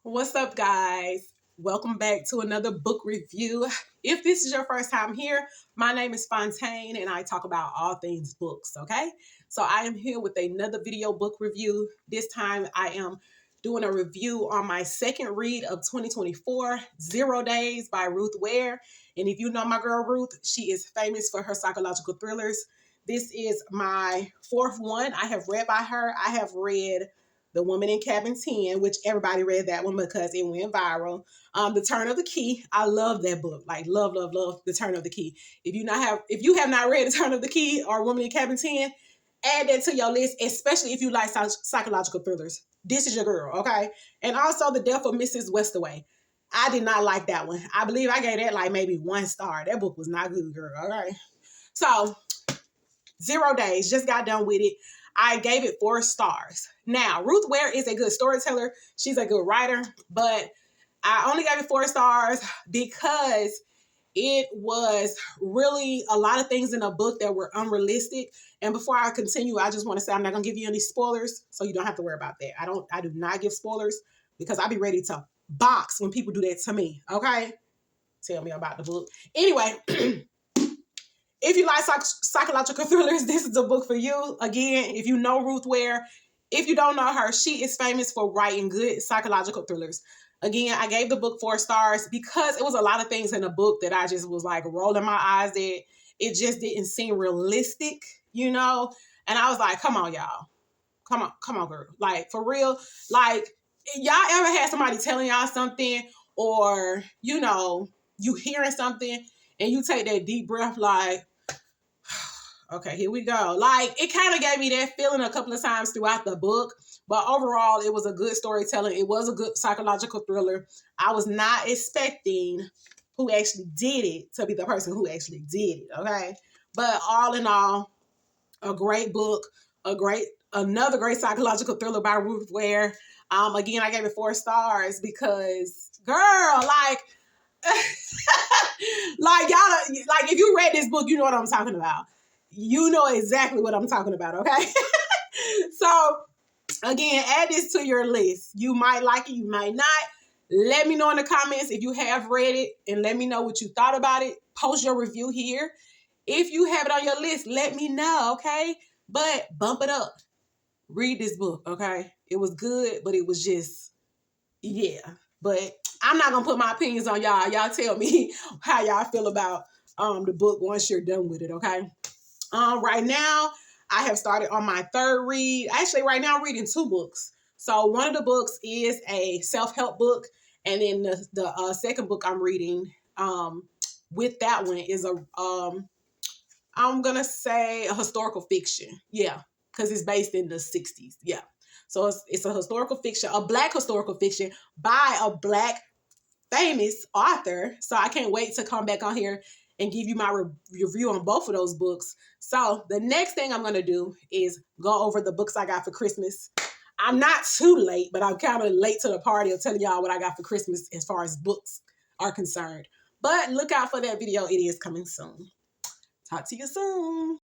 What's up, guys? Welcome back to another book review. If this is your first time here, my name is Fontaine and I talk about all things books, okay? So I am here with another video book review. This time I am doing a review on my second read of 2024, 0 Days by Ruth Ware. And if you know my girl Ruth, she is famous for her psychological thrillers. This is my fourth one I have read by her. I have read The Woman in Cabin 10, which everybody read that one because it went viral. The Turn of the Key. I love that book. Like love The Turn of the Key. If you have not read The Turn of the Key or Woman in Cabin 10, add that to your list, especially if you like psychological thrillers. This is your girl, okay? And also The Death of Mrs. Westaway. I did not like that one. I believe I gave that like maybe 1 star. That book was not good, girl. All right. So 0 Days, just got done with it. I gave it 4 stars. Now, Ruth Ware is a good storyteller. She's a good writer, but I only gave it 4 stars because it was really a lot of things in the book that were unrealistic. And before I continue, I just want to say I'm not going to give you any spoilers, so you don't have to worry about that. I do not give spoilers because I'll be ready to box when people do that to me, okay? Tell me about the book. Anyway, if you like psychological thrillers, this is a book for you. Again, if you know Ruth Ware, if you don't know her, she is famous for writing good psychological thrillers. Again, I gave the book 4 stars because it was a lot of things in the book that I just was like rolling my eyes at. It just didn't seem realistic, you know? And I was like, come on, y'all. Come on, girl. Like, for real. Like, y'all ever had somebody telling y'all something or, you know, you hearing something and you take that deep breath like, okay, here we go. Like, it kind of gave me that feeling a couple of times throughout the book. But overall, it was a good storytelling. It was a good psychological thriller. I was not expecting who actually did it to be the person who actually did it, okay? But all in all, a great book, another great psychological thriller by Ruth Ware. Again, I gave it 4 stars because, girl, like, like y'all, like if you read this book, you know what I'm talking about. You know exactly what I'm talking about, okay? So, again, add this to your list. You might like it, you might not. Let me know in the comments if you have read it and let me know what you thought about it. Post your review here. If you have it on your list, let me know, okay? But bump it up. Read this book, okay? It was good, but it was just, yeah. But I'm not going to put my opinions on y'all. Y'all tell me how y'all feel about the book once you're done with it, okay? Right now, I have started on my 3rd read. Actually, right now, I'm reading 2 books. So one of the books is a self-help book. And then the second book I'm reading with that one is I'm going to say a historical fiction. Yeah, because it's based in the 60s. Yeah. So it's a historical fiction, a Black historical fiction by a Black famous author. So I can't wait to come back on here and give you my review on both of those books. So the next thing I'm going to do is go over the books I got for Christmas. I'm not too late, but I'm kind of late to the party of telling y'all what I got for Christmas as far as books are concerned. But look out for that video. It is coming soon. Talk to you soon.